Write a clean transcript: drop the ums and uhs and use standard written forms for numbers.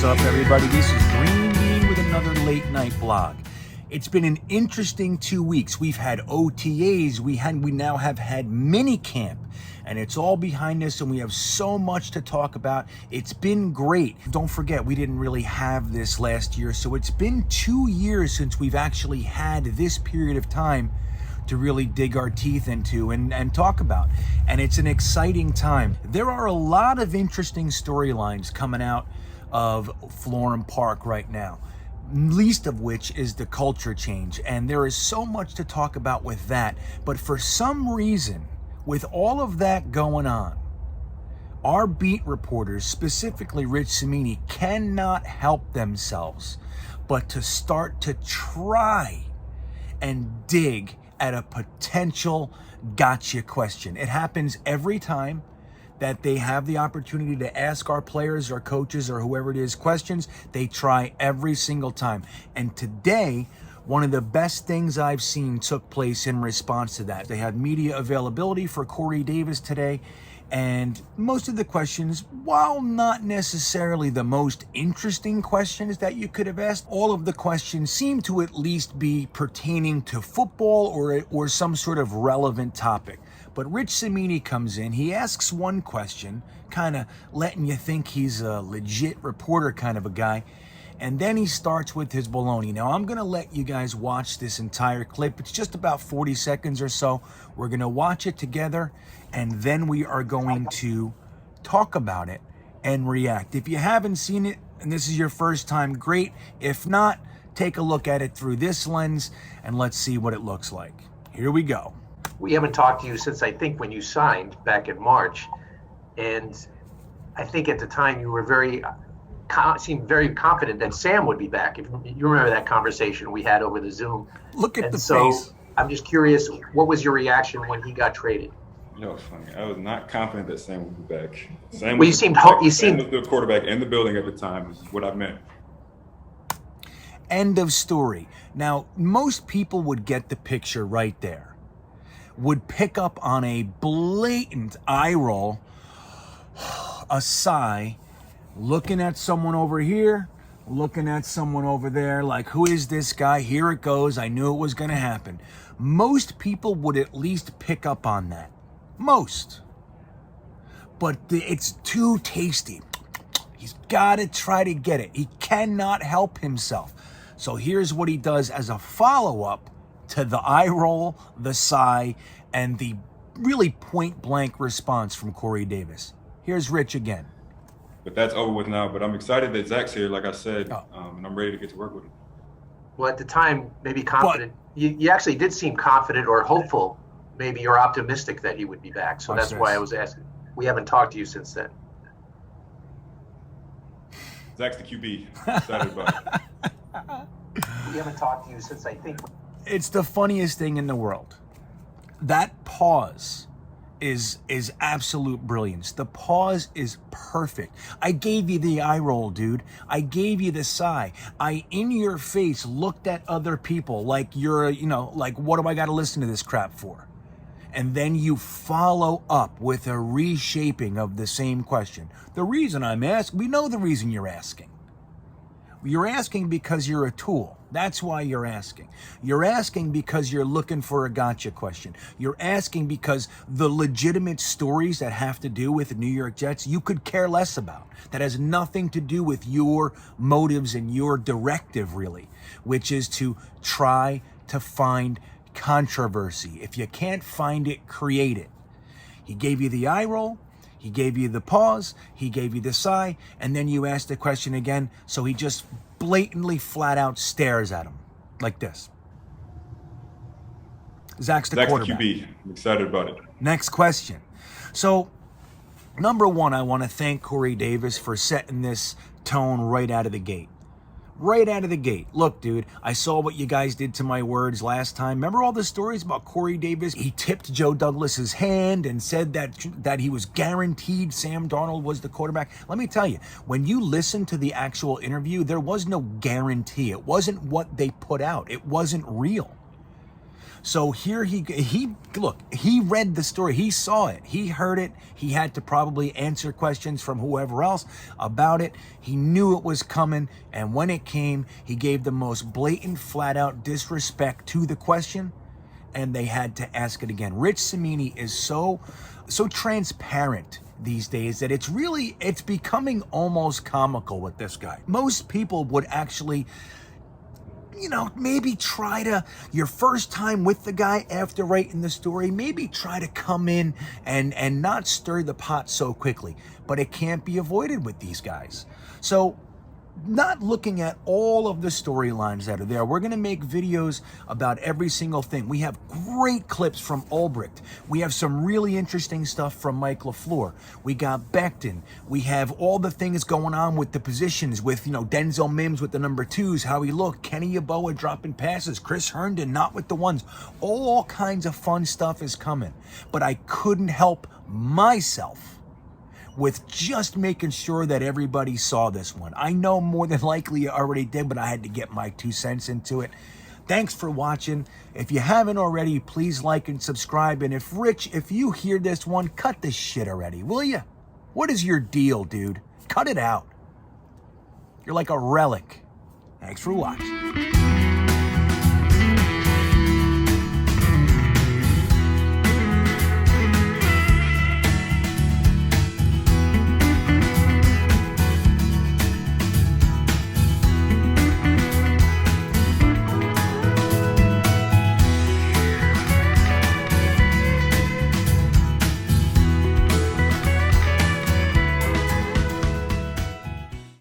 up, everybody? This is GreenBean with another late night blog. It's been an interesting 2 weeks. We've had OTAs, we now have had mini camp, and it's all behind us, and we have so much to talk about. It's been great. Don't forget, we didn't really have this last year, so it's been 2 years since we've actually had this period of time to really dig our teeth into and talk about. And it's an exciting time. There are a lot of interesting storylines coming out of Florham Park right now, least of which is the culture change. And there is so much to talk about with that. But for some reason, with all of that going on, our beat reporters, specifically Rich Cimini, cannot help themselves but to start to try and dig at a potential gotcha question. It happens every time that they have the opportunity to ask our players or coaches or whoever it is questions. They try every single time. And today, one of the best things I've seen took place in response to that. They had media availability for Corey Davis today, and most of the questions, while not necessarily the most interesting questions that you could have asked, all of the questions seem to at least be pertaining to football or some sort of relevant topic. But Rich Cimini comes in, he asks one question, kind of letting you think he's a legit reporter kind of a guy, and then he starts with his baloney. Now, I'm going to let you guys watch this entire clip. It's just about 40 seconds or so. We're going to watch it together, and then we are going to talk about it and react. If you haven't seen it and this is your first time, great. If not, take a look at it through this lens, and let's see what it looks like. Here we go. We haven't talked to you since I think when you signed back in March, and I think at the time you were seemed very confident that Sam would be back. If you remember that conversation we had over the Zoom. Look at the so face. I'm just curious, what was your reaction when he got traded? You know, it's funny. I was not confident that Sam would be back. Sam Well, was you seemed the quarterback in the building at the time is what I meant. End of story. Now, most people would get the picture right there, would pick up on a blatant eye roll, a sigh, looking at someone over here, looking at someone over there, like, who is this guy? Here it goes. I knew it was going to happen. Most people would at least pick up on that. Most. But it's too tasty. He's got to try to get it. He cannot help himself. So here's what he does as a follow-up to the eye roll, the sigh, and the really point-blank response from Corey Davis. Here's Rich again. But that's over with now. But I'm excited that Zach's here, like I said, and I'm ready to get to work with him. Well, at the time, maybe confident. You actually did seem confident or hopeful. Maybe you're optimistic that he would be back. So that's why I was asking. We haven't talked to you since then. Zach's the QB. Excited about it. We haven't talked to you since I think. It's the funniest thing in the world. That pause is absolute brilliance. The pause is perfect. I gave you the eye roll, dude. I gave you the sigh. I, in your face, looked at other people like you're, like, what do I got to listen to this crap for? And then you follow up with a reshaping of the same question. The reason I'm asking, we know the reason you're asking. You're asking because you're a tool. That's why you're asking. You're asking because you're looking for a gotcha question. You're asking because the legitimate stories that have to do with the New York Jets, you could care less about. That has nothing to do with your motives and your directive, really, which is to try to find controversy. If you can't find it, create it. He gave you the eye roll. He gave you the pause, he gave you the sigh, and then you asked the question again, so he just blatantly, flat out stares at him like this. Zach's the quarterback. The QB. I'm excited about it. Next question. So, number one, I want to thank Corey Davis for setting this tone right out of the gate. Right out of the gate. Look, dude, I saw what you guys did to my words last time. Remember all the stories about Corey Davis? He tipped Joe Douglas's hand and said that he was guaranteed Sam Darnold was the quarterback. Let me tell you, when you listen to the actual interview, there was no guarantee. It wasn't what they put out. It wasn't real. So here he look, he read the story, he saw it, he heard it, he had to probably answer questions from whoever else about it. He knew it was coming, and when it came, he gave the most blatant, flat out disrespect to the question, and they had to ask it again. Rich Cimini is so transparent these days that it's becoming almost comical with this guy. Most people would actually, maybe try to, your first time with the guy after writing the story, maybe try to come in and not stir the pot so quickly. But it can't be avoided with these guys. So, not looking at all of the storylines that are there. We're going to make videos about every single thing. We have great clips from Ulbricht. We have some really interesting stuff from Mike LaFleur. We got Becton. We have all the things going on with the positions with, Denzel Mims with the number 2s, how he looked, Kenny Yeboah dropping passes, Chris Herndon not with the 1s. All kinds of fun stuff is coming. But I couldn't help myself with just making sure that everybody saw this one. I know more than likely you already did, but I had to get my 2 cents into it. Thanks for watching. If you haven't already, please like and subscribe. And if you hear this one, cut this shit already, will you? What is your deal, dude? Cut it out. You're like a relic. Thanks for watching.